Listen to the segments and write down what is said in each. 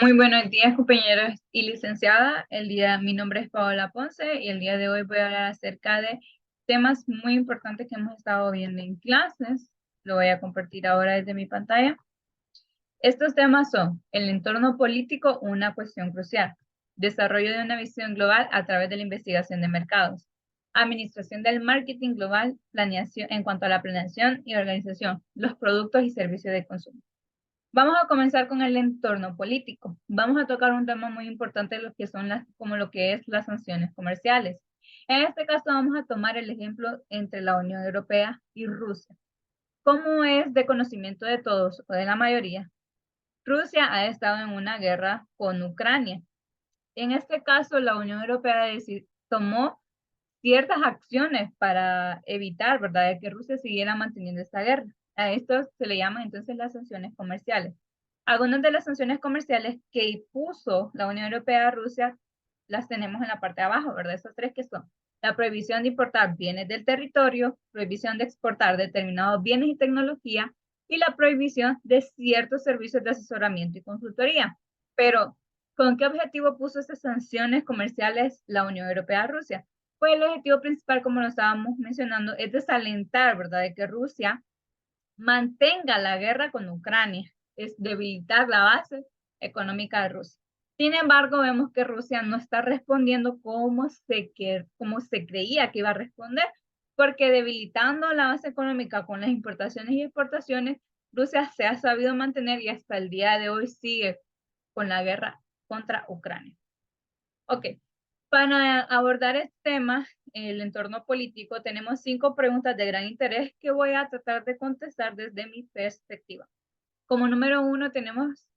Muy buenos días, compañeros y licenciada. Mi nombre es Paola Ponce y el día de hoy voy a hablar acerca de temas muy importantes que hemos estado viendo en clases. Lo voy a compartir ahora desde mi pantalla. Estos temas son el entorno político, una cuestión crucial, desarrollo de una visión global a través de la investigación de mercados, administración del marketing global, planeación en cuanto a la planeación y organización, los productos y servicios de consumo. Vamos a comenzar con el entorno político. Vamos a tocar un tema muy importante, como lo que es las sanciones comerciales. En este caso vamos a tomar el ejemplo entre la Unión Europea y Rusia. Como es de conocimiento de todos o de la mayoría, Rusia ha estado en una guerra con Ucrania. En este caso, la Unión Europea tomó ciertas acciones para evitar, ¿verdad?, que Rusia siguiera manteniendo esta guerra. A esto se le llaman entonces las sanciones comerciales. Algunas de las sanciones comerciales que puso la Unión Europea a Rusia las tenemos en la parte de abajo, ¿verdad? Esas tres que son la prohibición de importar bienes del territorio, prohibición de exportar determinados bienes y tecnología y la prohibición de ciertos servicios de asesoramiento y consultoría. Pero, ¿con qué objetivo puso esas sanciones comerciales la Unión Europea a Rusia? Pues el objetivo principal, como lo estábamos mencionando, es desalentar, ¿verdad?, de que Rusia mantenga la guerra con Ucrania, es debilitar la base económica de Rusia. Sin embargo, vemos que Rusia no está respondiendo como se creía que iba a responder, porque debilitando la base económica con las importaciones y exportaciones, Rusia se ha sabido mantener y hasta el día de hoy sigue con la guerra contra Ucrania. Ok, para abordar este tema, el entorno político, tenemos 5 preguntas de gran interés que voy a tratar de contestar desde mi perspectiva. Como número 1 tenemos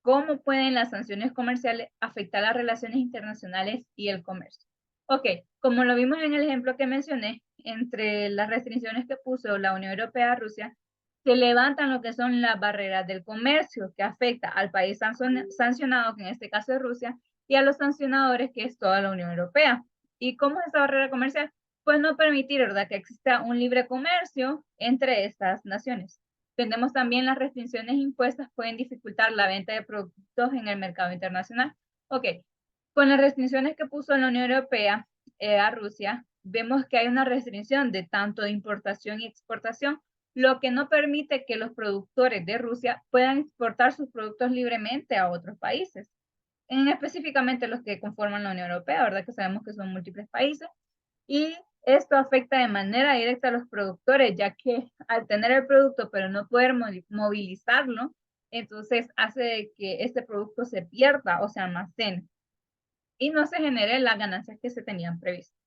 cómo pueden las sanciones comerciales afectar las relaciones internacionales y el comercio. Ok, como lo vimos en el ejemplo que mencioné, entre las restricciones que puso la Unión Europea a Rusia, se levantan lo que son las barreras del comercio que afecta al país sancionado, que en este caso es Rusia, y a los sancionadores, que es toda la Unión Europea. ¿Y cómo es esta barrera comercial? Pues no permitir, ¿verdad?, que exista un libre comercio entre estas naciones. Tenemos también las restricciones impuestas pueden dificultar la venta de productos en el mercado internacional. Ok, con las restricciones que puso la Unión Europea a Rusia, vemos que hay una restricción de tanto de importación y exportación, lo que no permite que los productores de Rusia puedan exportar sus productos libremente a otros países, específicamente los que conforman la Unión Europea, ¿verdad? Que sabemos que son múltiples países. Y esto afecta de manera directa a los productores, ya que al tener el producto pero no poder movilizarlo, entonces hace que este producto se pierda o se almacene y no se generen las ganancias que se tenían previstas.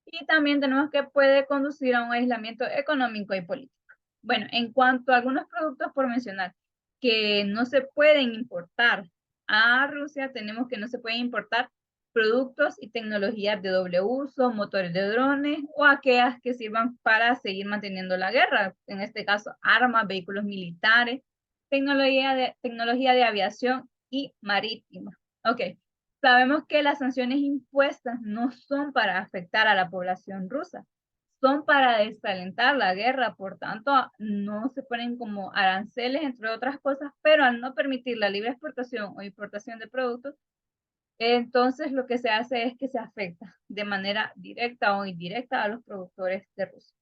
Y también tenemos que puede conducir a un aislamiento económico y político. Bueno, en cuanto a algunos productos por mencionar que no se pueden importar a Rusia, tenemos que no se pueden importar productos y tecnologías de doble uso, motores de drones o aquellas que sirvan para seguir manteniendo la guerra, en este caso armas, vehículos militares, tecnología de aviación y marítima. Ok, sabemos que las sanciones impuestas no son para afectar a la población rusa, son para desalentar la guerra, por tanto, no se ponen como aranceles, entre otras cosas, pero al no permitir la libre exportación o importación de productos, entonces lo que se hace es que se afecta de manera directa o indirecta a los productores de Rusia.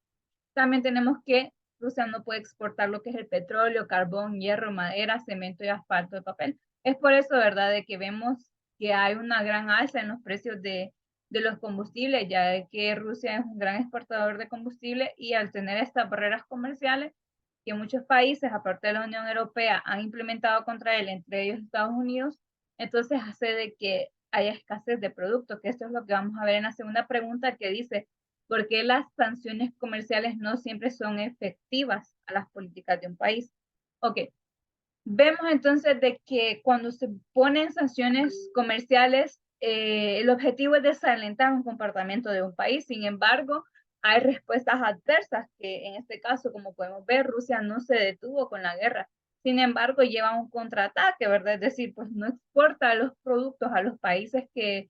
También tenemos que Rusia no puede exportar lo que es el petróleo, carbón, hierro, madera, cemento y asfalto de papel. Es por eso, ¿verdad?, de que vemos que hay una gran alza en los precios de los combustibles, ya que Rusia es un gran exportador de combustible y al tener estas barreras comerciales que muchos países, aparte de la Unión Europea, han implementado contra él, entre ellos Estados Unidos, entonces hace de que haya escasez de productos, que esto es lo que vamos a ver en la segunda pregunta que dice, ¿por qué las sanciones comerciales no siempre son efectivas a las políticas de un país? Ok, vemos entonces de que cuando se ponen sanciones comerciales, el objetivo es desalentar un comportamiento de un país. Sin embargo, hay respuestas adversas que en este caso, como podemos ver, Rusia no se detuvo con la guerra. Sin embargo, lleva un contraataque, ¿verdad? Es decir, pues no exporta los productos a los países que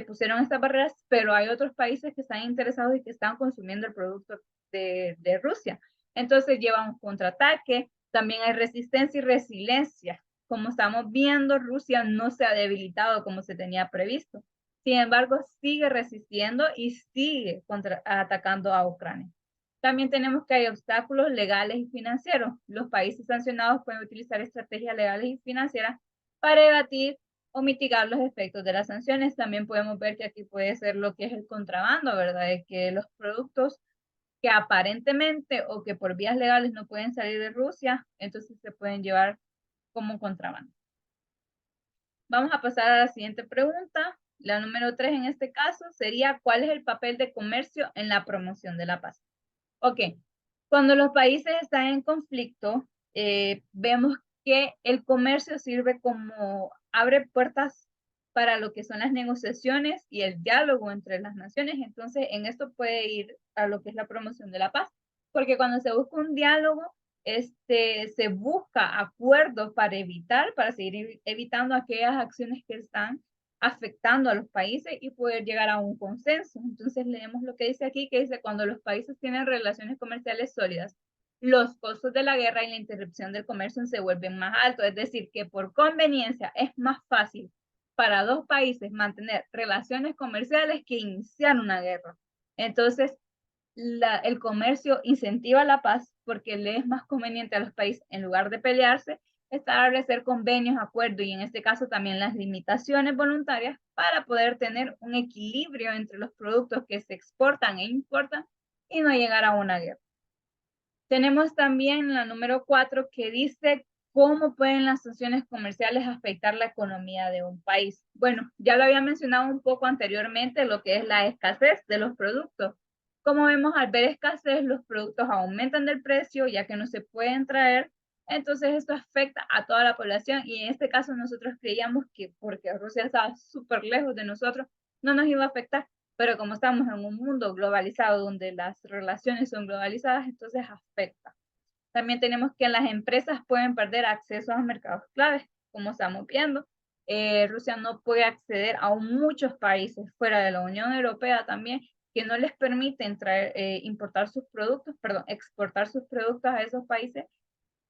pusieron estas barreras, pero hay otros países que están interesados y que están consumiendo el producto de Rusia. Entonces lleva un contraataque, también hay resistencia y resiliencia como estamos viendo, Rusia no se ha debilitado como se tenía previsto. Sin embargo, sigue resistiendo y sigue atacando a Ucrania. También tenemos que hay obstáculos legales y financieros. Los países sancionados pueden utilizar estrategias legales y financieras para evadir o mitigar los efectos de las sanciones. También podemos ver que aquí puede ser lo que es el contrabando, ¿verdad? De que los productos que aparentemente o que por vías legales no pueden salir de Rusia, entonces se pueden llevar como contrabando. Vamos a pasar a la siguiente pregunta. La número 3 en este caso sería, ¿cuál es el papel de comercio en la promoción de la paz? Ok, cuando los países están en conflicto, vemos que el comercio sirve como, abre puertas para lo que son las negociaciones y el diálogo entre las naciones. Entonces, en esto puede ir a lo que es la promoción de la paz, porque cuando se busca un diálogo, se busca acuerdos para evitar, para seguir evitando aquellas acciones que están afectando a los países y poder llegar a un consenso. Entonces leemos lo que dice aquí, que dice, cuando los países tienen relaciones comerciales sólidas, los costos de la guerra y la interrupción del comercio se vuelven más altos. Es decir, que por conveniencia es más fácil para dos países mantener relaciones comerciales que iniciar una guerra. Entonces, el comercio incentiva la paz porque le es más conveniente a los países, en lugar de pelearse, establecer convenios, acuerdos y en este caso también las limitaciones voluntarias para poder tener un equilibrio entre los productos que se exportan e importan y no llegar a una guerra. Tenemos también la número 4 que dice cómo pueden las sanciones comerciales afectar la economía de un país. Bueno, ya lo había mencionado un poco anteriormente, lo que es la escasez de los productos. Como vemos, al ver escasez, los productos aumentan del precio ya que no se pueden traer. Entonces esto afecta a toda la población y en este caso nosotros creíamos que porque Rusia estaba súper lejos de nosotros, no nos iba a afectar, pero como estamos en un mundo globalizado donde las relaciones son globalizadas, entonces afecta. También tenemos que las empresas pueden perder acceso a los mercados claves, como estamos viendo. Rusia no puede acceder a muchos países fuera de la Unión Europea también, que no les permiten traer, importar sus productos, perdón, exportar sus productos a esos países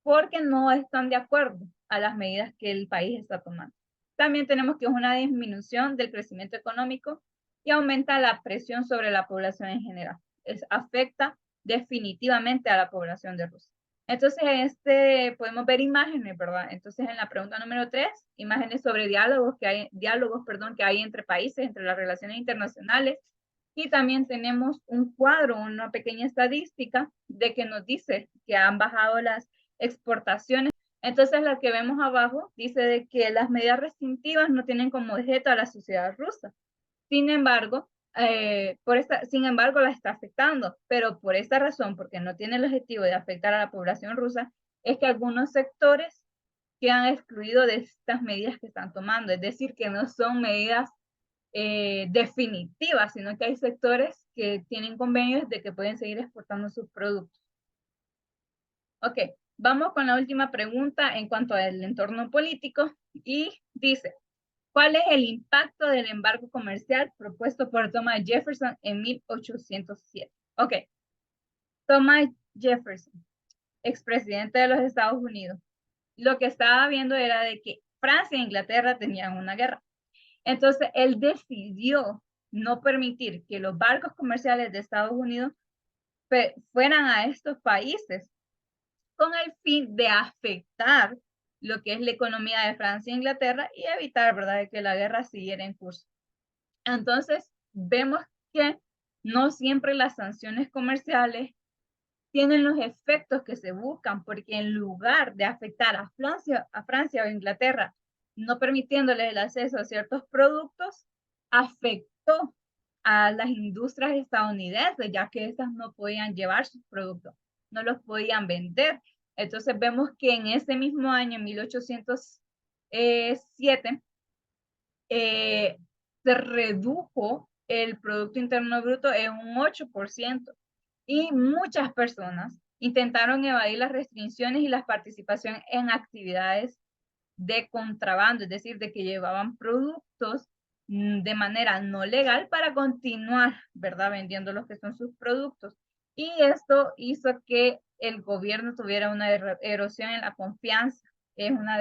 porque no están de acuerdo a las medidas que el país está tomando. También tenemos que es una disminución del crecimiento económico y aumenta la presión sobre la población en general. Afecta definitivamente a la población de Rusia. Entonces, podemos ver imágenes, ¿verdad? Entonces, en la pregunta número 3, imágenes sobre diálogos que hay entre países, entre las relaciones internacionales. Y también tenemos un cuadro, una pequeña estadística de que nos dice que han bajado las exportaciones. Entonces, lo que vemos abajo dice de que las medidas restrictivas no tienen como objeto a la sociedad rusa. Sin embargo, la está afectando, pero por esta razón, porque no tiene el objetivo de afectar a la población rusa, es que algunos sectores quedan excluidos de estas medidas que están tomando. Es decir, que no son medidas definitivas, sino que hay sectores que tienen convenios de que pueden seguir exportando sus productos. Ok, vamos con la última pregunta en cuanto al entorno político y dice, ¿cuál es el impacto del embargo comercial propuesto por Thomas Jefferson en 1807? Ok, Thomas Jefferson, expresidente de los Estados Unidos, lo que estaba viendo era de que Francia e Inglaterra tenían una guerra. Entonces, él decidió no permitir que los barcos comerciales de Estados Unidos fueran a estos países con el fin de afectar lo que es la economía de Francia e Inglaterra y evitar, ¿verdad?, que la guerra siguiera en curso. Entonces, vemos que no siempre las sanciones comerciales tienen los efectos que se buscan, porque en lugar de afectar a Francia o Inglaterra, no permitiéndoles el acceso a ciertos productos, afectó a las industrias estadounidenses, ya que estas no podían llevar sus productos, no los podían vender. Entonces vemos que en ese mismo año, en 1807, se redujo el Producto Interno Bruto en un 8% y muchas personas intentaron evadir las restricciones y la participación en actividades de contrabando, es decir, de que llevaban productos de manera no legal para continuar, ¿verdad?, vendiendo los que son sus productos. Y esto hizo que el gobierno tuviera una erosión en la confianza, es una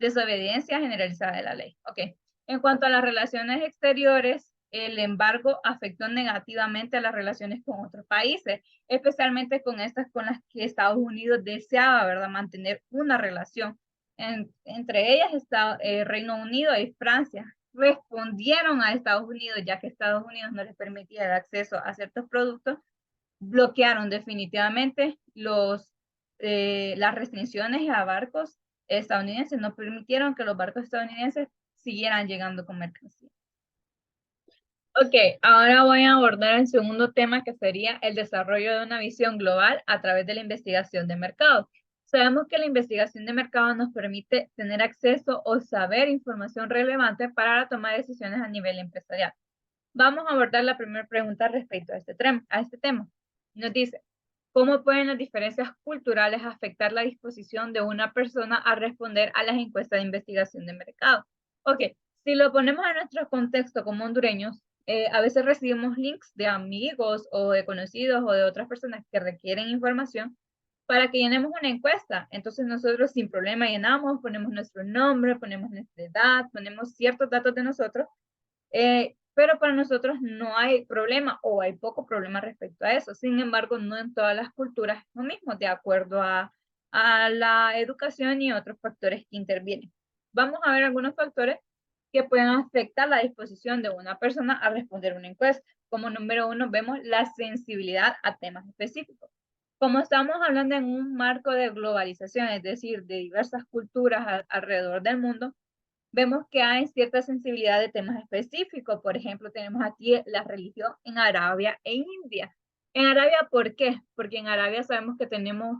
desobediencia generalizada de la ley. Ok. En cuanto a las relaciones exteriores, el embargo afectó negativamente a las relaciones con otros países, especialmente con estas con las que Estados Unidos deseaba, ¿verdad?, mantener una relación. Entre ellas está Reino Unido y Francia. Respondieron a Estados Unidos, ya que Estados Unidos no les permitía el acceso a ciertos productos, bloquearon definitivamente las restricciones a barcos estadounidenses, no permitieron que los barcos estadounidenses siguieran llegando con mercancía. Ok, ahora voy a abordar el segundo tema, que sería el desarrollo de una visión global a través de la investigación de mercado. Sabemos que la investigación de mercado nos permite tener acceso o saber información relevante para la toma de decisiones a nivel empresarial. Vamos a abordar la primera pregunta respecto a este tema. Nos dice, ¿cómo pueden las diferencias culturales afectar la disposición de una persona a responder a las encuestas de investigación de mercado? Ok, si lo ponemos en nuestro contexto como hondureños, a veces recibimos links de amigos o de conocidos o de otras personas que requieren información para que llenemos una encuesta. Entonces nosotros sin problema llenamos, ponemos nuestro nombre, ponemos nuestra edad, ponemos ciertos datos de nosotros, pero para nosotros no hay problema o hay poco problema respecto a eso. Sin embargo, no en todas las culturas es lo mismo, de acuerdo a la educación y otros factores que intervienen. Vamos a ver algunos factores que pueden afectar la disposición de una persona a responder una encuesta. Como número uno, vemos la sensibilidad a temas específicos. Como estamos hablando en un marco de globalización, es decir, de diversas culturas alrededor del mundo, vemos que hay cierta sensibilidad de temas específicos. Por ejemplo, tenemos aquí la religión en Arabia e India. En Arabia, ¿por qué? Porque en Arabia sabemos que tenemos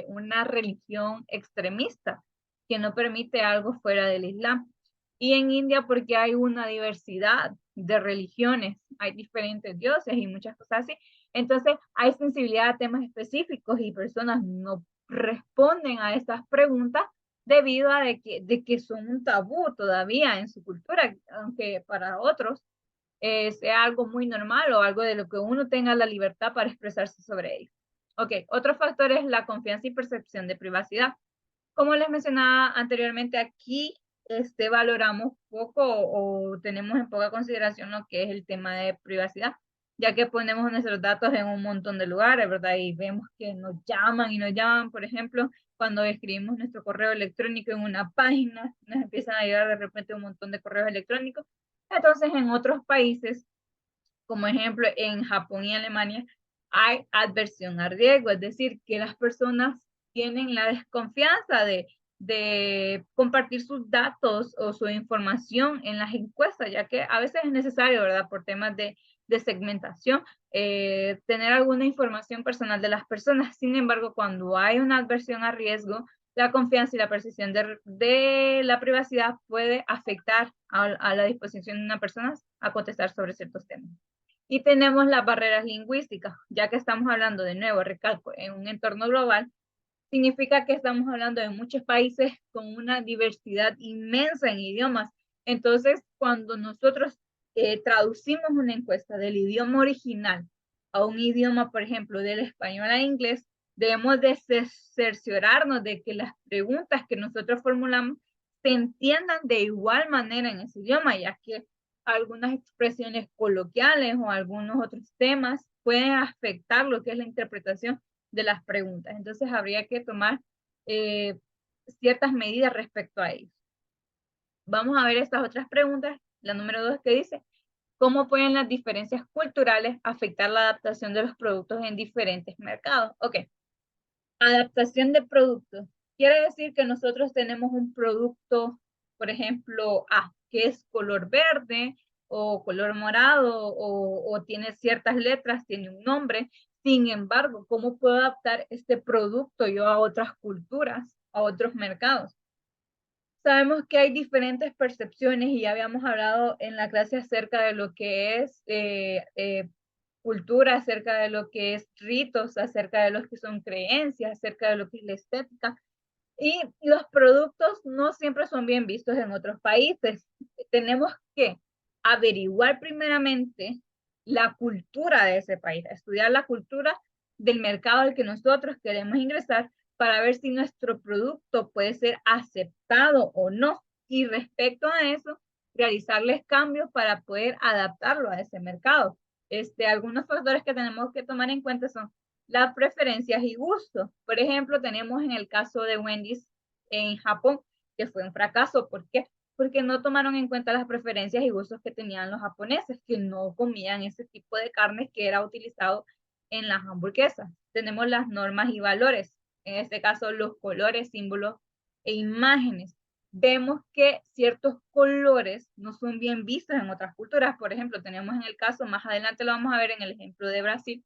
una religión extremista que no permite algo fuera del Islam. Y en India porque hay una diversidad de religiones, hay diferentes dioses y muchas cosas así. Entonces hay sensibilidad a temas específicos y personas no responden a estas preguntas debido a de que son un tabú todavía en su cultura, aunque para otros sea algo muy normal o algo de lo que uno tenga la libertad para expresarse sobre ello. Ok, otro factor es la confianza y percepción de privacidad. Como les mencionaba anteriormente, aquí valoramos poco o tenemos en poca consideración lo que es el tema de privacidad, ya que ponemos nuestros datos en un montón de lugares, ¿verdad? Y vemos que nos llaman, por ejemplo, cuando escribimos nuestro correo electrónico en una página, nos empiezan a llegar de repente un montón de correos electrónicos. Entonces, en otros países, como ejemplo en Japón y Alemania, hay adversión a riesgo, es decir, que las personas tienen la desconfianza de compartir sus datos o su información en las encuestas, ya que a veces es necesario, ¿verdad? Por temas de segmentación, tener alguna información personal de las personas. Sin embargo, cuando hay una adversión a riesgo, la confianza y la percepción de la privacidad puede afectar a la disposición de una persona a contestar sobre ciertos temas. Y tenemos las barreras lingüísticas, ya que estamos hablando, de nuevo, recalco, en un entorno global, significa que estamos hablando de muchos países con una diversidad inmensa en idiomas. Entonces, cuando nosotros traducimos una encuesta del idioma original a un idioma, por ejemplo, del español a inglés, debemos de cerciorarnos de que las preguntas que nosotros formulamos se entiendan de igual manera en ese idioma, ya que algunas expresiones coloquiales o algunos otros temas pueden afectar lo que es la interpretación de las preguntas. Entonces habría que tomar ciertas medidas respecto a ello. Vamos a ver estas otras preguntas. La número 2 que dice, ¿cómo pueden las diferencias culturales afectar la adaptación de los productos en diferentes mercados? Ok, adaptación de productos. Quiere decir que nosotros tenemos un producto, por ejemplo, A, que es color verde o color morado o tiene ciertas letras, tiene un nombre. Sin embargo, ¿cómo puedo adaptar este producto yo a otras culturas, a otros mercados? Sabemos que hay diferentes percepciones y ya habíamos hablado en la clase acerca de lo que es cultura, acerca de lo que es ritos, acerca de lo que son creencias, acerca de lo que es la estética. Y los productos no siempre son bien vistos en otros países. Tenemos que averiguar primeramente la cultura de ese país, estudiar la cultura del mercado al que nosotros queremos ingresar para ver si nuestro producto puede ser aceptado o no. Y respecto a eso, realizarles cambios para poder adaptarlo a ese mercado. Algunos factores que tenemos que tomar en cuenta son las preferencias y gustos. Por ejemplo, tenemos en el caso de Wendy's en Japón, que fue un fracaso. ¿Por qué? Porque no tomaron en cuenta las preferencias y gustos que tenían los japoneses, que no comían ese tipo de carnes que era utilizado en las hamburguesas. Tenemos las normas y valores, en este caso los colores, símbolos e imágenes. Vemos que ciertos colores no son bien vistos en otras culturas. Por ejemplo, tenemos en el caso, más adelante lo vamos a ver en el ejemplo de Brasil,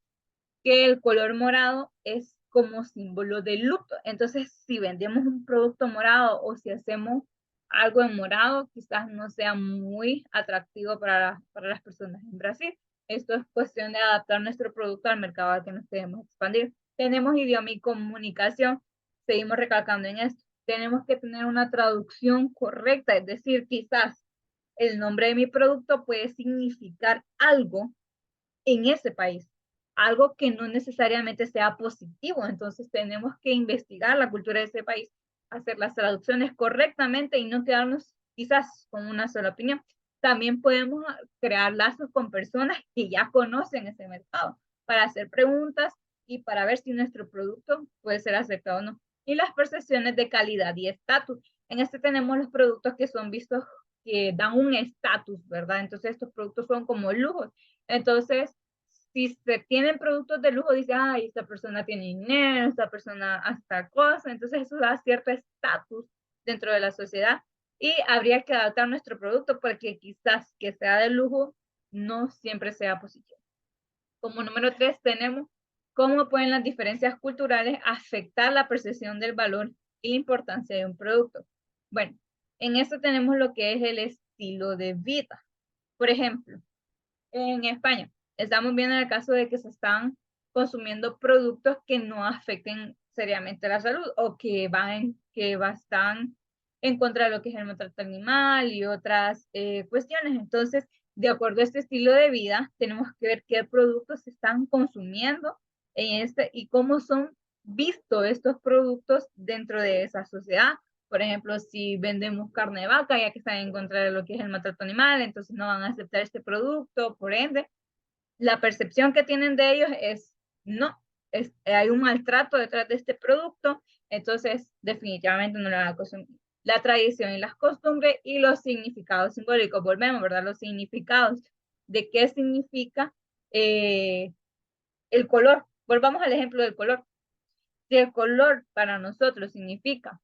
que el color morado es como símbolo de luto. Entonces, si vendemos un producto morado o si hacemos algo en morado, quizás no sea muy atractivo para las personas en Brasil. Esto es cuestión de adaptar nuestro producto al mercado al que nos queremos expandir. Tenemos idioma y comunicación. Seguimos recalcando en esto. Tenemos que tener una traducción correcta, es decir, quizás el nombre de mi producto puede significar algo en ese país, algo que no necesariamente sea positivo. Entonces tenemos que investigar la cultura de ese país, hacer las traducciones correctamente y no quedarnos quizás con una sola opinión. También podemos crear lazos con personas que ya conocen ese mercado para hacer preguntas y para ver si nuestro producto puede ser aceptado o no. Y las percepciones de calidad y estatus. En este tenemos los productos que son vistos, que dan un estatus, ¿verdad? Entonces estos productos son como lujos. Entonces, si se tienen productos de lujo, dice, ay, esta persona tiene dinero, esta persona hace tal cosa, entonces eso da cierto estatus dentro de la sociedad y habría que adaptar nuestro producto porque quizás que sea de lujo no siempre sea positivo. Como número 3 tenemos cómo pueden las diferencias culturales afectar la percepción del valor y la importancia de un producto. Bueno, en esto tenemos lo que es el estilo de vida. Por ejemplo, en España estamos viendo el caso de que se están consumiendo productos que no afecten seriamente la salud o que están en contra de lo que es el maltrato animal y otras cuestiones. Entonces, de acuerdo a este estilo de vida, tenemos que ver qué productos se están consumiendo y cómo son vistos estos productos dentro de esa sociedad. Por ejemplo, si vendemos carne de vaca, ya que están en contra de lo que es el maltrato animal, entonces no van a aceptar este producto, por ende, la percepción que tienen de ellos es, no, hay un maltrato detrás de este producto, entonces definitivamente no lo van a consumir. La tradición y las costumbres y los significados simbólicos, volvemos, ¿verdad? Los significados de qué significa el color. Volvamos al ejemplo del color. Si el color para nosotros significa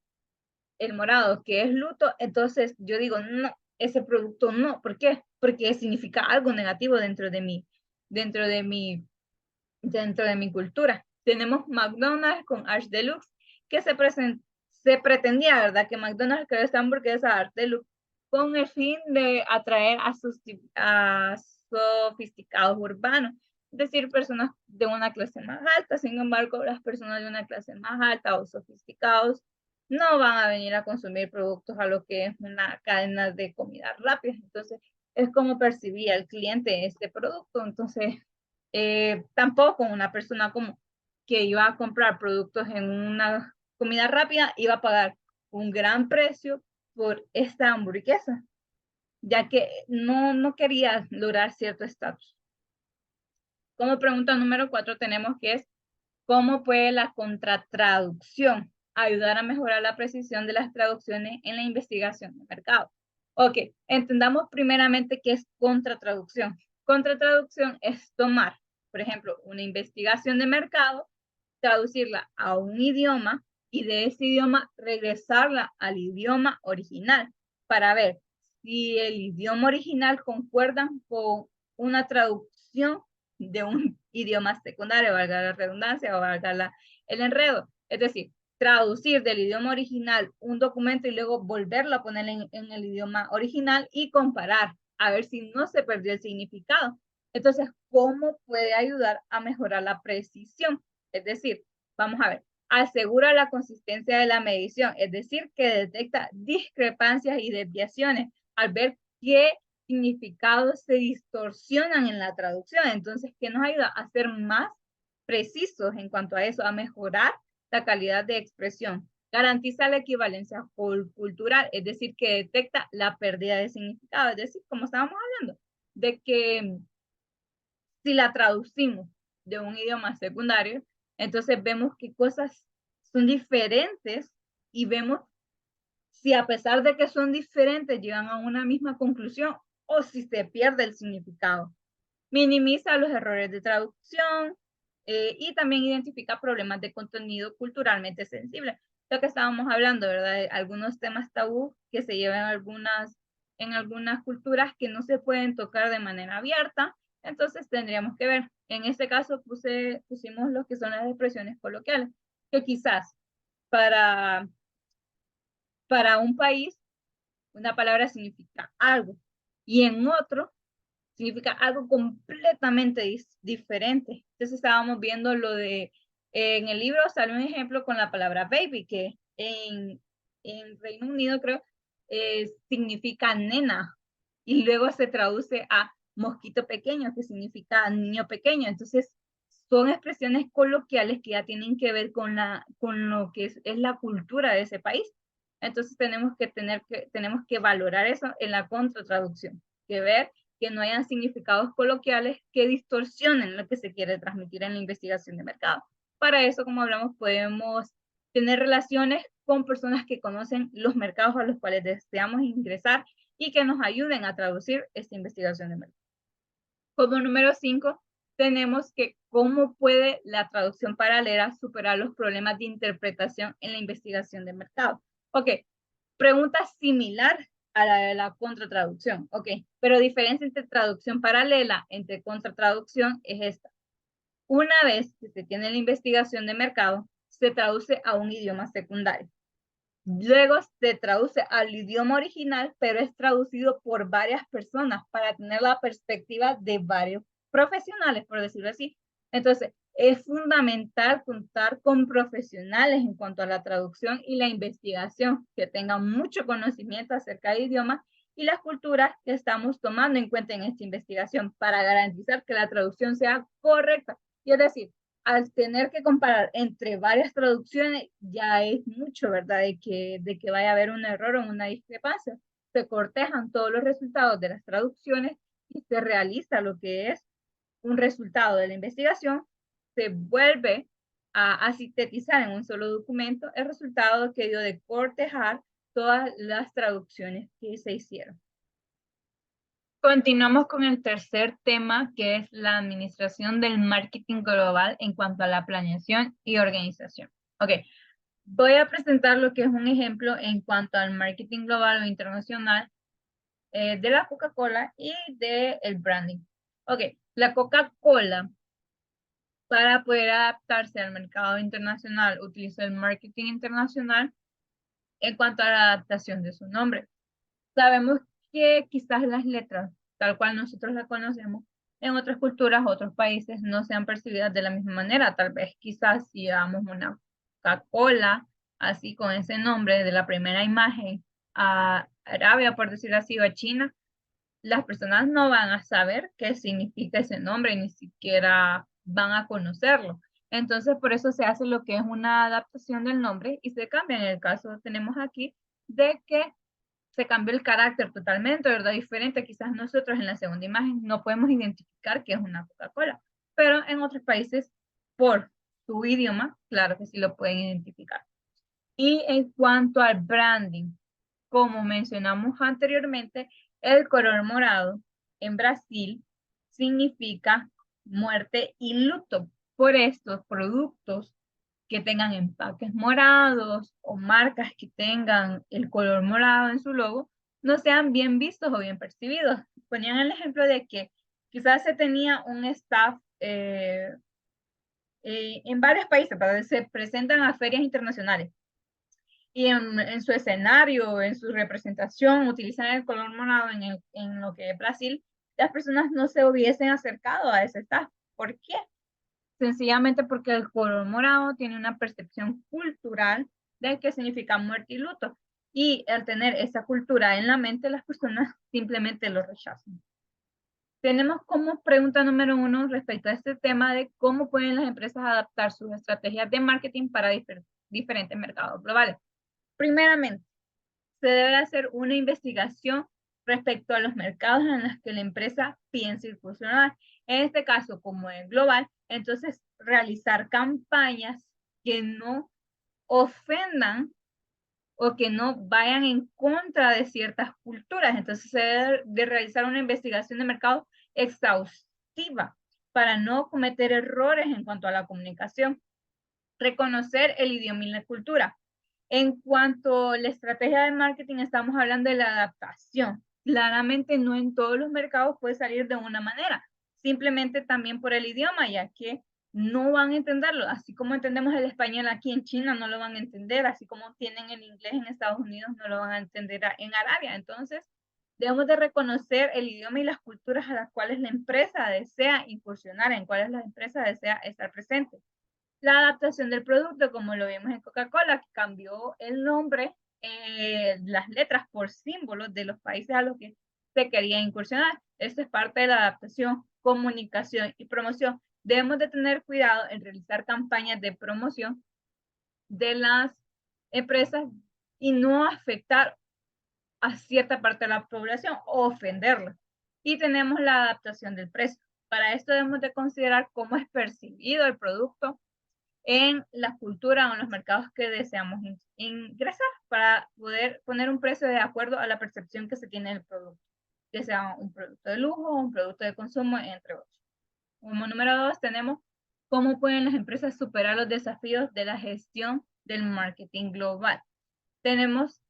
el morado, que es luto, entonces yo digo, no, ese producto no. ¿Por qué? Porque significa algo negativo dentro de mi, dentro de mi cultura. Tenemos McDonald's con Arch Deluxe, que se pretendía, ¿verdad? Que McDonald's creó esta hamburguesa Arch Deluxe con el fin de atraer a sofisticados urbanos, es decir, personas de una clase más alta. Sin embargo, las personas de una clase más alta o sofisticados no van a venir a consumir productos a lo que es una cadena de comida rápida. Entonces, es como percibía el cliente este producto. Entonces, tampoco una persona como que iba a comprar productos en una comida rápida iba a pagar un gran precio por esta hamburguesa, ya que no quería lograr cierto estatus. Como pregunta número 4 tenemos que es, ¿cómo puede la contratraducción ayudar a mejorar la precisión de las traducciones en la investigación de mercado? Ok, entendamos primeramente qué es contratraducción. Contratraducción es tomar, por ejemplo, una investigación de mercado, traducirla a un idioma y de ese idioma regresarla al idioma original para ver si el idioma original concuerda con una traducción de un idioma secundario, valga la redundancia o valga el enredo. Es decir, traducir del idioma original un documento y luego volverlo a poner en el idioma original y comparar a ver si no se perdió el significado. Entonces, ¿cómo puede ayudar a mejorar la precisión? Es decir, vamos a ver, asegura la consistencia de la medición, es decir, que detecta discrepancias y desviaciones al ver qué significados se distorsionan en la traducción. Entonces, ¿qué nos ayuda? A ser más precisos en cuanto a eso, a mejorar la calidad de expresión. Garantiza la equivalencia cultural, es decir, que detecta la pérdida de significado. Es decir, como estábamos hablando, de que si la traducimos de un idioma secundario, entonces vemos que cosas son diferentes y vemos si a pesar de que son diferentes llegan a una misma conclusión o si se pierde el significado. Minimiza los errores de traducción y también identifica problemas de contenido culturalmente sensible. Lo que estábamos hablando, ¿verdad? Algunos temas tabú que se llevan en algunas culturas que no se pueden tocar de manera abierta, entonces tendríamos que ver. En este caso pusimos lo que son las expresiones coloquiales, que quizás para, para un país una palabra significa algo y en otro significa algo completamente diferente. Entonces estábamos viendo lo de, en el libro sale un ejemplo con la palabra baby, que en Reino Unido creo significa nena y luego se traduce a mosquito pequeño, que significa niño pequeño. Entonces son expresiones coloquiales que ya tienen que ver con lo que es la cultura de ese país. Entonces tenemos que valorar eso en la contratraducción, que ver que no hayan significados coloquiales que distorsionen lo que se quiere transmitir en la investigación de mercado. Para eso, como hablamos, podemos tener relaciones con personas que conocen los mercados a los cuales deseamos ingresar y que nos ayuden a traducir esta investigación de mercado. Como número 5, tenemos que cómo puede la traducción paralela superar los problemas de interpretación en la investigación de mercado. Ok, pregunta similar a la de la contratraducción. Ok, pero diferencia entre traducción paralela entre contratraducción es esta. Una vez que se tiene la investigación de mercado, se traduce a un idioma secundario. Luego se traduce al idioma original, pero es traducido por varias personas para tener la perspectiva de varios profesionales, por decirlo así. Entonces, es fundamental contar con profesionales en cuanto a la traducción y la investigación, que tengan mucho conocimiento acerca de idiomas y las culturas que estamos tomando en cuenta en esta investigación para garantizar que la traducción sea correcta. Y es decir, al tener que comparar entre varias traducciones, ya es mucho, ¿verdad? De que vaya a haber un error o una discrepancia. Se cortejan todos los resultados de las traducciones y se realiza lo que es un resultado de la investigación, se vuelve a sintetizar en un solo documento el resultado que dio de cortejar todas las traducciones que se hicieron. Continuamos con el tercer tema, que es la administración del marketing global en cuanto a la planeación y organización. Ok, voy a presentar lo que es un ejemplo en cuanto al marketing global o internacional de la Coca-Cola y del branding. Ok, la Coca-Cola, para poder adaptarse al mercado internacional, utiliza el marketing internacional en cuanto a la adaptación de su nombre. Sabemos que quizás las letras, tal cual nosotros las conocemos, en otras culturas, otros países, no sean percibidas de la misma manera. Tal vez quizás si damos una Coca-Cola, así con ese nombre de la primera imagen, a Arabia, por decirlo así, o a China, las personas no van a saber qué significa ese nombre, ni siquiera van a conocerlo. Entonces, por eso se hace lo que es una adaptación del nombre y se cambia. En el caso tenemos aquí de que se cambió el carácter totalmente, ¿verdad? Diferente. Quizás nosotros en la segunda imagen no podemos identificar que es una Coca-Cola, pero en otros países, por su idioma, claro que sí lo pueden identificar. Y en cuanto al branding, como mencionamos anteriormente, el color morado en Brasil significa muerte y luto. Por estos productos que tengan empaques morados o marcas que tengan el color morado en su logo, no sean bien vistos o bien percibidos. Ponían el ejemplo de que quizás se tenía un staff en varios países, para se presentan a ferias internacionales y en su escenario, en su representación, utilizan el color morado en lo que es Brasil, las personas no se hubiesen acercado a ese staff. ¿Por qué? Sencillamente porque el color morado tiene una percepción cultural de qué significa muerte y luto. Y al tener esa cultura en la mente, las personas simplemente lo rechazan. Tenemos como pregunta número 1 respecto a este tema de cómo pueden las empresas adaptar sus estrategias de marketing para diferentes mercados globales. Primeramente, se debe hacer una investigación respecto a los mercados en los que la empresa piensa incursionar. En este caso, como es global, entonces realizar campañas que no ofendan o que no vayan en contra de ciertas culturas. Entonces se debe de realizar una investigación de mercado exhaustiva para no cometer errores en cuanto a la comunicación. Reconocer el idioma y la cultura. En cuanto a la estrategia de marketing, estamos hablando de la adaptación. Claramente no en todos los mercados puede salir de una manera, simplemente también por el idioma, ya que no van a entenderlo, así como entendemos el español aquí en China, no lo van a entender, así como tienen el inglés en Estados Unidos, no lo van a entender en Arabia. Entonces, debemos de reconocer el idioma y las culturas a las cuales la empresa desea incursionar, en cuáles la empresa desea estar presente. La adaptación del producto, como lo vimos en Coca-Cola, que cambió el nombre, las letras por símbolos de los países a los que se quería incursionar. Esto es parte de la adaptación, comunicación y promoción. Debemos de tener cuidado en realizar campañas de promoción de las empresas y no afectar a cierta parte de la población o ofenderla. Y tenemos la adaptación del precio. Para esto debemos de considerar cómo es percibido el producto en la cultura o en los mercados que deseamos ingresar para poder poner un precio de acuerdo a la percepción que se tiene del producto, que sea un producto de lujo, un producto de consumo, entre otros. Como número 2 tenemos cómo pueden las empresas superar los desafíos de la gestión del marketing global. Tenemos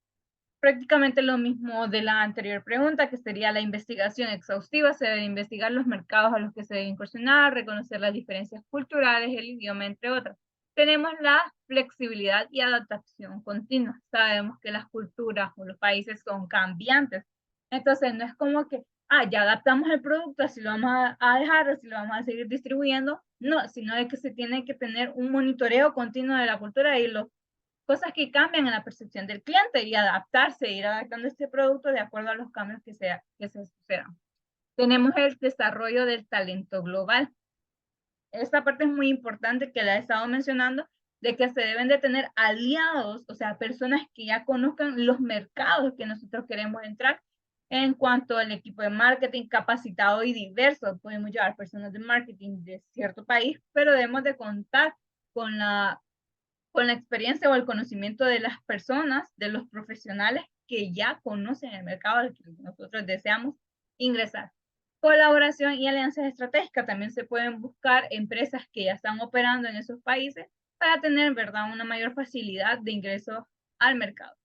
prácticamente lo mismo de la anterior pregunta, que sería la investigación exhaustiva. Se debe investigar los mercados a los que se debe incursionar, reconocer las diferencias culturales, el idioma, entre otros. Tenemos la flexibilidad y adaptación continua. Sabemos que las culturas o los países son cambiantes. Entonces, no es como que, ya adaptamos el producto, así lo vamos a dejar, así lo vamos a seguir distribuyendo. No, sino de que se tiene que tener un monitoreo continuo de la cultura y los cosas que cambian en la percepción del cliente y adaptarse, ir adaptando este producto de acuerdo a los cambios que se sucedan. Tenemos el desarrollo del talento global. Esta parte es muy importante que la he estado mencionando, de que se deben de tener aliados, o sea, personas que ya conozcan los mercados que nosotros queremos entrar. En cuanto al equipo de marketing capacitado y diverso, podemos llevar personas de marketing de cierto país, pero debemos de contar con la experiencia o el conocimiento de las personas, de los profesionales que ya conocen el mercado al que nosotros deseamos ingresar. Colaboración y alianzas estratégicas. También se pueden buscar empresas que ya están operando en esos países para tener, ¿verdad?, una mayor facilidad de ingreso al mercado.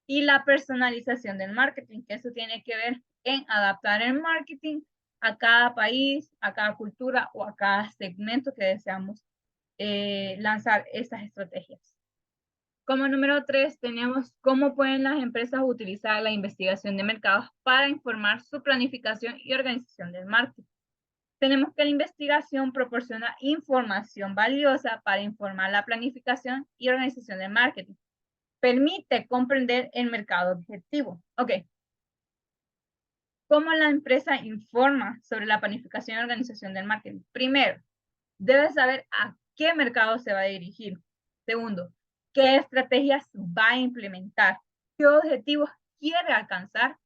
Y la personalización del marketing, que eso tiene que ver en adaptar el marketing a cada país, a cada cultura o a cada segmento que deseamos lanzar estas estrategias. Como número 3, tenemos cómo pueden las empresas utilizar la investigación de mercados para informar su planificación y organización del marketing. Tenemos que la investigación proporciona información valiosa para informar la planificación y organización del marketing. Permite comprender el mercado objetivo. Ok. ¿Cómo la empresa informa sobre la planificación y organización del marketing? Primero, debe saber a qué mercado se va a dirigir. Segundo, qué estrategias va a implementar, qué objetivos quiere alcanzar,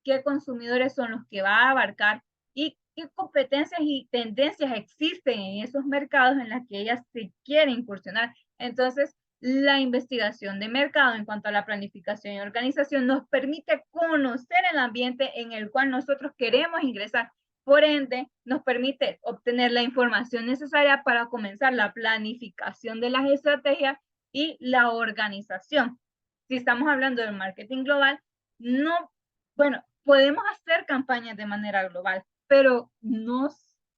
qué consumidores son los que va a abarcar y qué competencias y tendencias existen en esos mercados en los que ella se quiere incursionar. Entonces, la investigación de mercado en cuanto a la planificación y organización nos permite conocer el ambiente en el cual nosotros queremos ingresar. Por ende, nos permite obtener la información necesaria para comenzar la planificación de las estrategias y la organización. Si estamos hablando del marketing global, no, bueno, podemos hacer campañas de manera global, pero no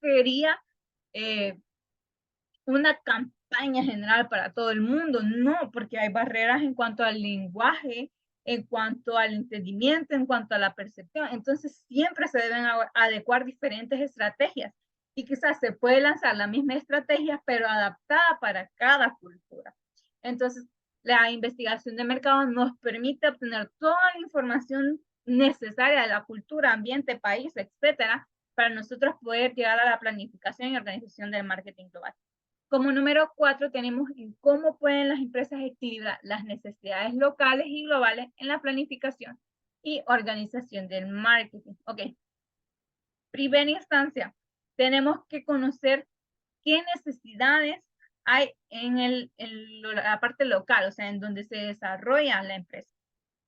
sería una campaña general para todo el mundo, no, porque hay barreras en cuanto al lenguaje, en cuanto al entendimiento, en cuanto a la percepción. Entonces, siempre se deben adecuar diferentes estrategias y quizás se puede lanzar la misma estrategia, pero adaptada para cada cultura. Entonces, la investigación de mercado nos permite obtener toda la información necesaria de la cultura, ambiente, país, etcétera, para nosotros poder llegar a la planificación y organización del marketing global. Como número 4 tenemos en cómo pueden las empresas equilibrar las necesidades locales y globales en la planificación y organización del marketing. Ok. Primera instancia, tenemos que conocer qué necesidades hay en la parte local, o sea, en donde se desarrolla la empresa.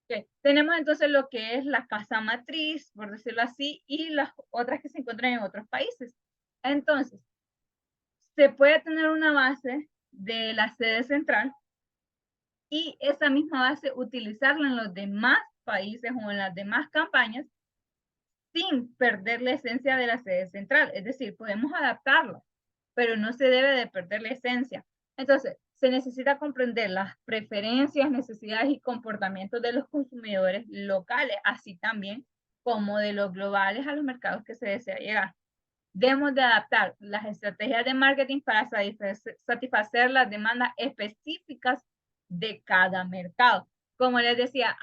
Okay. Tenemos entonces lo que es la casa matriz, por decirlo así, y las otras que se encuentran en otros países. Entonces, se puede tener una base de la sede central y esa misma base utilizarla en los demás países o en las demás campañas sin perder la esencia de la sede central. Es decir, podemos adaptarlo, pero no se debe de perder la esencia. Entonces, se necesita comprender las preferencias, necesidades y comportamientos de los consumidores locales, así también como de los globales a los mercados que se desea llegar. Debemos de adaptar las estrategias de marketing para satisfacer las demandas específicas de cada mercado. Como les decía,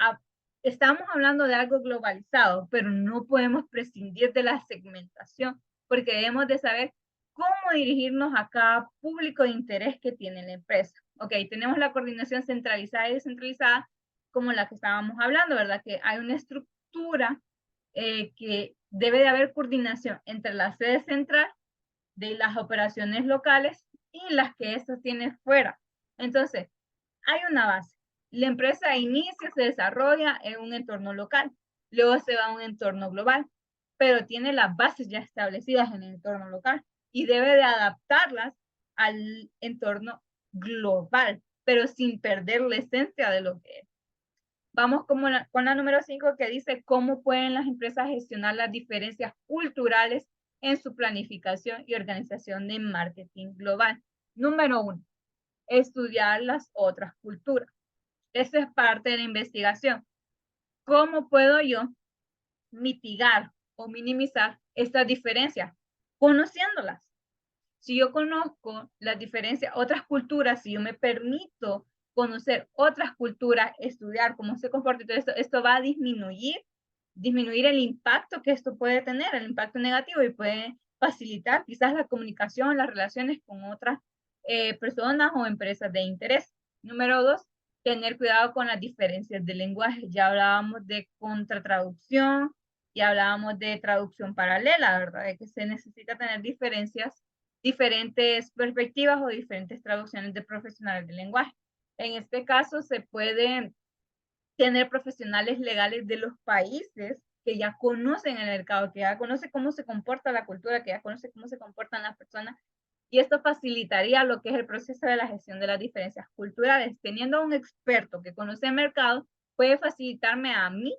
estamos hablando de algo globalizado, pero no podemos prescindir de la segmentación, porque debemos de saber cómo dirigirnos a cada público de interés que tiene la empresa. Ok, tenemos la coordinación centralizada y descentralizada, como la que estábamos hablando, ¿verdad? Que hay una estructura que debe de haber coordinación entre la sede central de las operaciones locales y las que estas tienen fuera. Entonces, hay una base. La empresa inicia, se desarrolla en un entorno local, luego se va a un entorno global, pero tiene las bases ya establecidas en el entorno local y debe de adaptarlas al entorno global, pero sin perder la esencia de lo que es. Vamos con la número 5 que dice cómo pueden las empresas gestionar las diferencias culturales en su planificación y organización de marketing global. Número 1, estudiar las otras culturas. Eso es parte de la investigación. ¿Cómo puedo yo mitigar o minimizar estas diferencias? Conociéndolas. Si yo conozco las diferencias, otras culturas, si yo me permito conocer otras culturas, estudiar cómo se comporta todo esto va a disminuir el impacto que esto puede tener, el impacto negativo, y puede facilitar quizás la comunicación, las relaciones con otras personas o empresas de interés. Número 2, tener cuidado con las diferencias de lenguaje. Ya hablábamos de contratraducción y hablábamos de traducción paralela, ¿verdad? De que se necesita tener diferentes perspectivas o diferentes traducciones de profesionales del lenguaje. En este caso, se puede tener profesionales legales de los países que ya conocen el mercado, que ya conocen cómo se comporta la cultura, que ya conocen cómo se comportan las personas, y esto facilitaría lo que es el proceso de la gestión de las diferencias culturales. Teniendo un experto que conoce el mercado, puede facilitarme a mí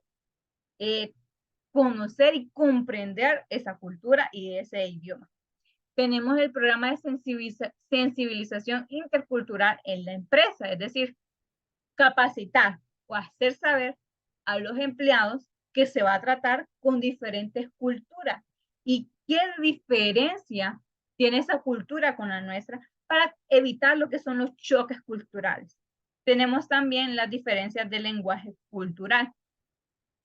conocer y comprender esa cultura y ese idioma. Tenemos el programa de sensibilización intercultural en la empresa, es decir, capacitar o hacer saber a los empleados que se va a tratar con diferentes culturas y qué diferencia tiene esa cultura con la nuestra para evitar lo que son los choques culturales. Tenemos también las diferencias de lenguaje cultural.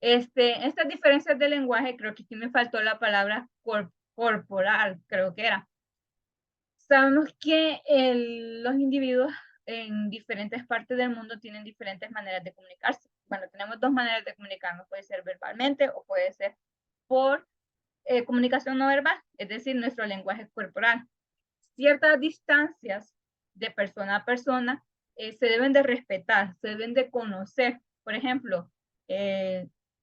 Estas diferencias de lenguaje, creo que aquí me faltó la palabra corporal, creo que era. Sabemos que los individuos en diferentes partes del mundo tienen diferentes maneras de comunicarse. Bueno, tenemos dos maneras de comunicarnos, puede ser verbalmente o puede ser por comunicación no verbal, es decir, nuestro lenguaje corporal. Ciertas distancias de persona a persona se deben de respetar, se deben de conocer. Por ejemplo,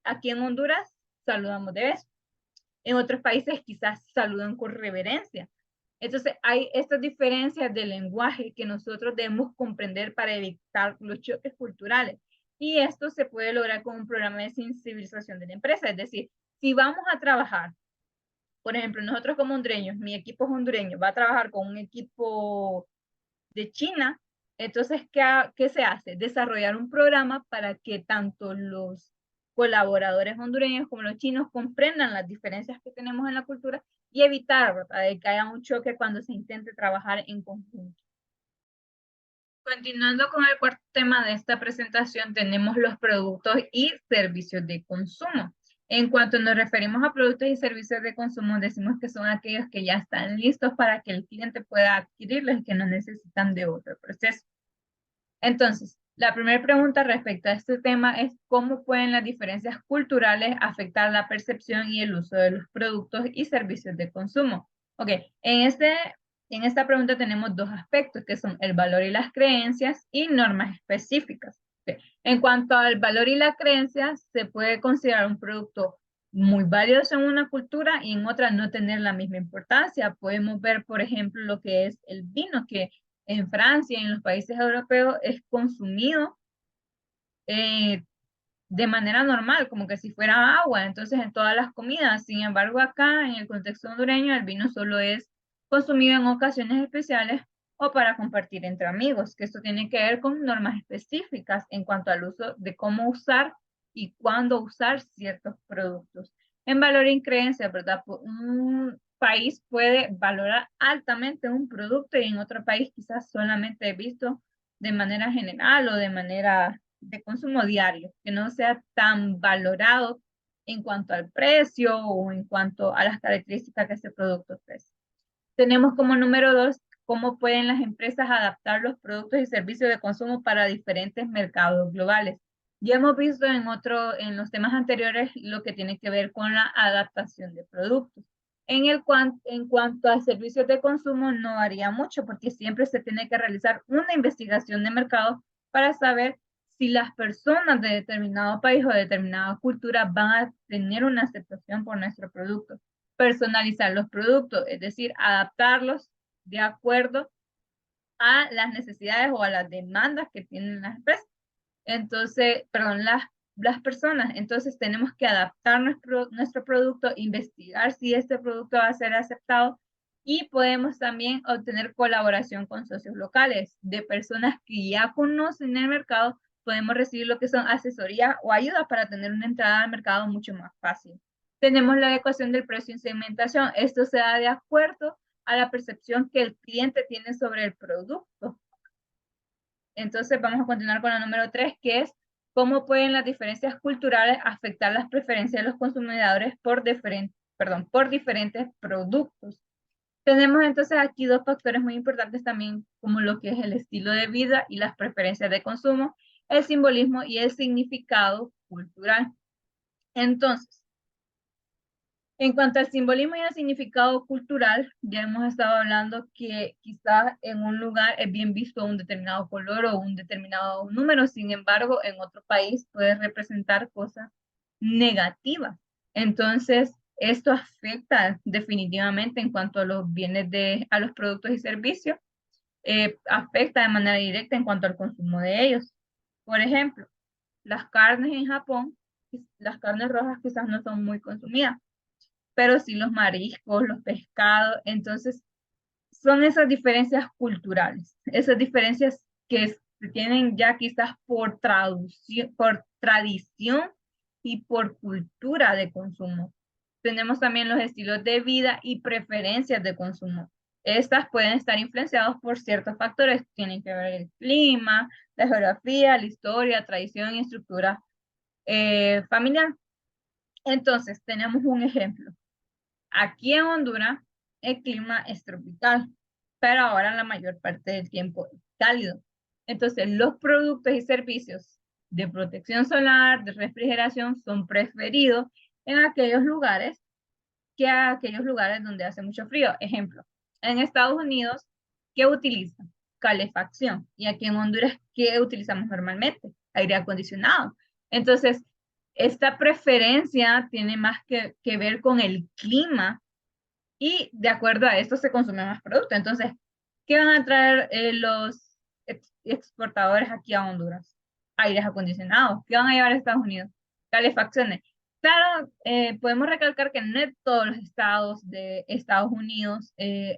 aquí en Honduras saludamos de beso. En otros países quizás saludan con reverencia. Entonces hay estas diferencias de lenguaje que nosotros debemos comprender para evitar los choques culturales. Y esto se puede lograr con un programa de sensibilización de la empresa. Es decir, si vamos a trabajar, por ejemplo, nosotros como hondureños, mi equipo es hondureño, va a trabajar con un equipo de China, entonces, ¿qué se hace? Desarrollar un programa para que tanto los colaboradores hondureños como los chinos comprendan las diferencias que tenemos en la cultura y evitar, ¿verdad?, de que haya un choque cuando se intente trabajar en conjunto. Continuando con el cuarto tema de esta presentación, tenemos los productos y servicios de consumo. En cuanto nos referimos a productos y servicios de consumo, decimos que son aquellos que ya están listos para que el cliente pueda adquirirlos y que no necesitan de otro proceso. Entonces, la primera pregunta respecto a este tema es cómo pueden las diferencias culturales afectar la percepción y el uso de los productos y servicios de consumo. Ok, en esta pregunta tenemos dos aspectos que son el valor y las creencias y normas específicas. Ok, en cuanto al valor y la creencia, se puede considerar un producto muy valioso en una cultura y en otra no tener la misma importancia. Podemos ver, por ejemplo, lo que es el vino, que en Francia y en los países europeos es consumido eh, de manera normal, como que si fuera agua, entonces en todas las comidas. Sin embargo, acá en el contexto hondureño, el vino solo es consumido en ocasiones especiales o para compartir entre amigos, que esto tiene que ver con normas específicas en cuanto al uso de cómo usar y cuándo usar ciertos productos. En valor y creencia, ¿verdad? Un país puede valorar altamente un producto y en otro país quizás solamente visto de manera general o de manera de consumo diario, que no sea tan valorado en cuanto al precio o en cuanto a las características que ese producto ofrece. Tenemos como número 2, cómo pueden las empresas adaptar los productos y servicios de consumo para diferentes mercados globales. Ya hemos visto en los temas anteriores lo que tiene que ver con la adaptación de productos. En cuanto a servicios de consumo, no varía mucho porque siempre se tiene que realizar una investigación de mercado para saber si las personas de determinado país o de determinada cultura van a tener una aceptación por nuestro producto. Personalizar los productos, es decir, adaptarlos de acuerdo a las necesidades o a las demandas que tienen las empresas. Entonces, perdón, las personas. Entonces, tenemos que adaptar nuestro producto, investigar si este producto va a ser aceptado y podemos también obtener colaboración con socios locales de personas que ya conocen el mercado. Podemos recibir lo que son asesoría o ayuda para tener una entrada al mercado mucho más fácil. Tenemos la adecuación del precio y segmentación. Esto se da de acuerdo a la percepción que el cliente tiene sobre el producto. Entonces vamos a continuar con la número 3, que es cómo pueden las diferencias culturales afectar las preferencias de los consumidores por diferentes productos. Tenemos entonces aquí dos factores muy importantes también, como lo que es el estilo de vida y las preferencias de consumo, el simbolismo y el significado cultural. Entonces, en cuanto al simbolismo y al significado cultural, ya hemos estado hablando que quizás en un lugar es bien visto un determinado color o un determinado número, sin embargo, en otro país puede representar cosas negativas. Entonces, esto afecta definitivamente en cuanto a los a los productos y servicios, afecta de manera directa en cuanto al consumo de ellos. Por ejemplo, las carnes en Japón, las carnes rojas quizás no son muy consumidas, pero sí los mariscos, los pescados. Entonces, son esas diferencias culturales, esas diferencias que se tienen ya quizás por tradición y por cultura de consumo. Tenemos también los estilos de vida y preferencias de consumo. Estas pueden estar influenciadas por ciertos factores, tienen que ver el clima, la geografía, la historia, tradición y estructura familiar. Entonces, tenemos un ejemplo. Aquí en Honduras el clima es tropical, pero ahora la mayor parte del tiempo es cálido. Entonces, los productos y servicios de protección solar, de refrigeración, son preferidos en aquellos lugares que a aquellos lugares donde hace mucho frío. Ejemplo, en Estados Unidos, ¿qué utilizan? Calefacción. Y aquí en Honduras, ¿qué utilizamos normalmente? Aire acondicionado. Entonces, esta preferencia tiene más que ver con el clima y de acuerdo a esto se consumen más productos. Entonces, ¿qué van a traer los exportadores aquí a Honduras? Aires acondicionados. ¿Qué van a llevar a Estados Unidos? Calefacciones. Claro, podemos recalcar que no en todos los estados de Estados Unidos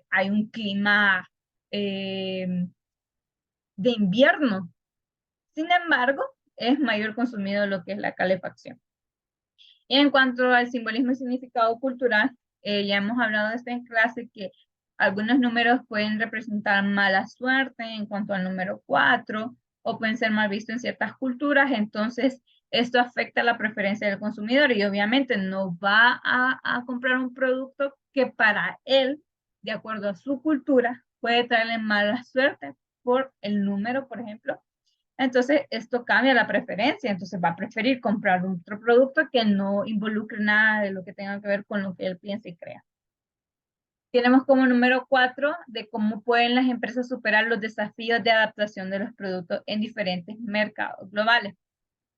hay un clima eh, de invierno. Sin embargo, es mayor consumido lo que es la calefacción. Y en cuanto al simbolismo y significado cultural, ya hemos hablado de esto en clase, que algunos números pueden representar mala suerte en cuanto al número 4, o pueden ser mal vistos en ciertas culturas. Entonces, Esto afecta la preferencia del consumidor y obviamente no va a comprar un producto que para él, de acuerdo a su cultura, puede traerle mala suerte por el número, por ejemplo. Entonces, esto cambia la preferencia. Entonces, va a preferir comprar otro producto que no involucre nada de lo que tenga que ver con lo que él piensa y crea. Tenemos como número 4 de cómo pueden las empresas superar los desafíos de adaptación de los productos en diferentes mercados globales.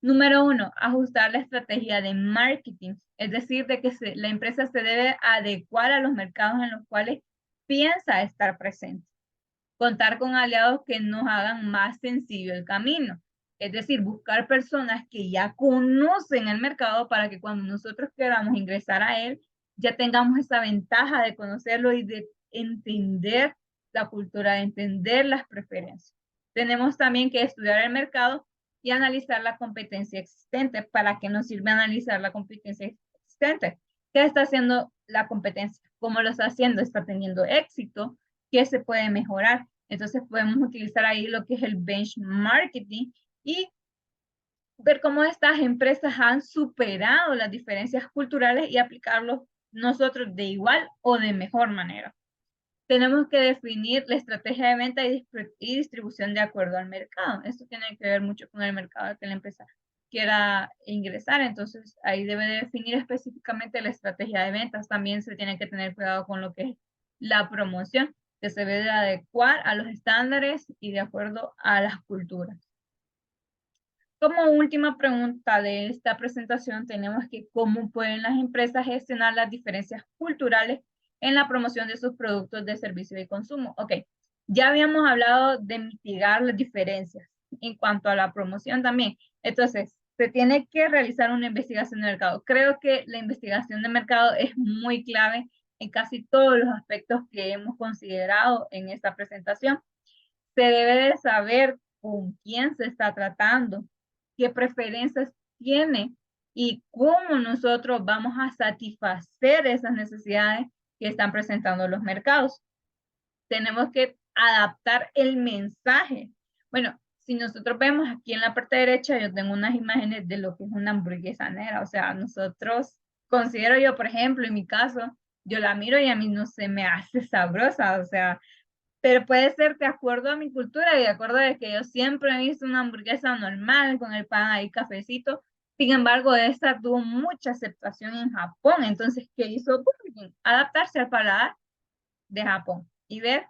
Número 1, ajustar la estrategia de marketing, es decir, de que la empresa se debe adecuar a los mercados en los cuales piensa estar presente. Contar con aliados que nos hagan más sencillo el camino, es decir, buscar personas que ya conocen el mercado para que cuando nosotros queramos ingresar a él, ya tengamos esa ventaja de conocerlo y de entender la cultura, de entender las preferencias. Tenemos también que estudiar el mercado y analizar la competencia existente. ¿Para qué nos sirve analizar la competencia existente? ¿Qué está haciendo la competencia? ¿Cómo lo está haciendo? ¿Está teniendo éxito? ¿Qué se puede mejorar? Entonces podemos utilizar ahí lo que es el benchmarking y ver cómo estas empresas han superado las diferencias culturales y aplicarlos nosotros de igual o de mejor manera. Tenemos que definir la estrategia de venta y distribución de acuerdo al mercado. Esto tiene que ver mucho con el mercado que la empresa quiera ingresar. Entonces, ahí debe de definir específicamente la estrategia de ventas. También se tiene que tener cuidado con lo que es la promoción, que se debe de adecuar a los estándares y de acuerdo a las culturas. Como última pregunta de esta presentación, tenemos que cómo pueden las empresas gestionar las diferencias culturales en la promoción de sus productos de servicio y consumo. Ok, ya habíamos hablado de mitigar las diferencias en cuanto a la promoción también. Entonces, se tiene que realizar una investigación de mercado. Creo que la investigación de mercado es muy clave en casi todos los aspectos que hemos considerado en esta presentación. Se debe de saber con quién se está tratando, qué preferencias tiene y cómo nosotros vamos a satisfacer esas necesidades que están presentando los mercados. Tenemos que adaptar el mensaje. Bueno, si nosotros vemos aquí en la parte derecha, yo tengo unas imágenes de lo que es una hamburguesanera. O sea, nosotros, considero yo, por ejemplo, en mi caso, yo la miro y a mí no se me hace sabrosa. O sea, pero puede ser de acuerdo a mi cultura y de acuerdo a que yo siempre he visto una hamburguesa normal con el pan ahí cafecito. Sin embargo, esta tuvo mucha aceptación en Japón. Entonces, ¿qué hizo Burger King? Adaptarse al paladar de Japón y ver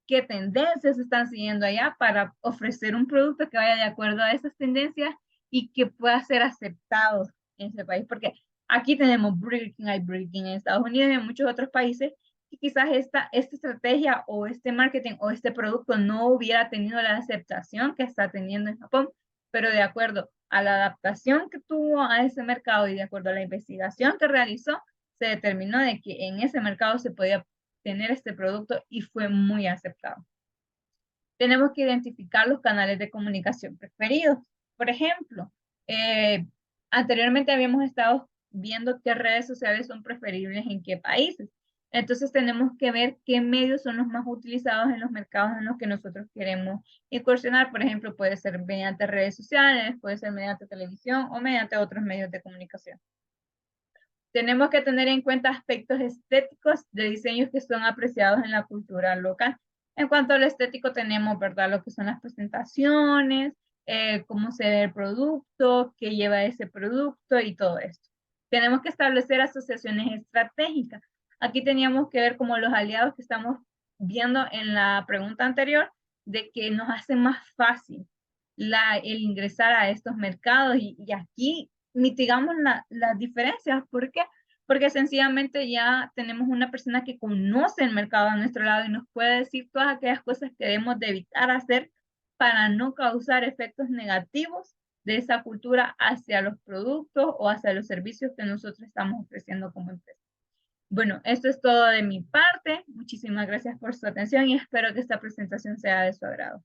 qué tendencias están siguiendo allá para ofrecer un producto que vaya de acuerdo a esas tendencias y que pueda ser aceptado en ese país. Porque aquí tenemos Burger King, hay Burger King en Estados Unidos y en muchos otros países, y quizás esta estrategia o este marketing o este producto no hubiera tenido la aceptación que está teniendo en Japón, pero de acuerdo a la adaptación que tuvo a ese mercado y de acuerdo a la investigación que realizó, se determinó de que en ese mercado se podía tener este producto y fue muy aceptado. Tenemos que identificar los canales de comunicación preferidos. Por ejemplo, anteriormente habíamos estado viendo qué redes sociales son preferibles en qué países. Entonces tenemos que ver qué medios son los más utilizados en los mercados en los que nosotros queremos incursionar. Por ejemplo, puede ser mediante redes sociales, puede ser mediante televisión o mediante otros medios de comunicación. Tenemos que tener en cuenta aspectos estéticos de diseños que son apreciados en la cultura local. En cuanto al estético tenemos, ¿verdad? Lo que son las presentaciones, cómo se ve el producto, qué lleva ese producto y todo esto. Tenemos que establecer asociaciones estratégicas. Aquí teníamos que ver como los aliados que estamos viendo en la pregunta anterior, de que nos hace más fácil el ingresar a estos mercados y aquí mitigamos las diferencias. ¿Por qué? Porque sencillamente ya tenemos una persona que conoce el mercado a nuestro lado y nos puede decir todas aquellas cosas que debemos de evitar hacer para no causar efectos negativos de esa cultura hacia los productos o hacia los servicios que nosotros estamos ofreciendo como empresa. Bueno, esto es todo de mi parte. Muchísimas gracias por su atención y espero que esta presentación sea de su agrado.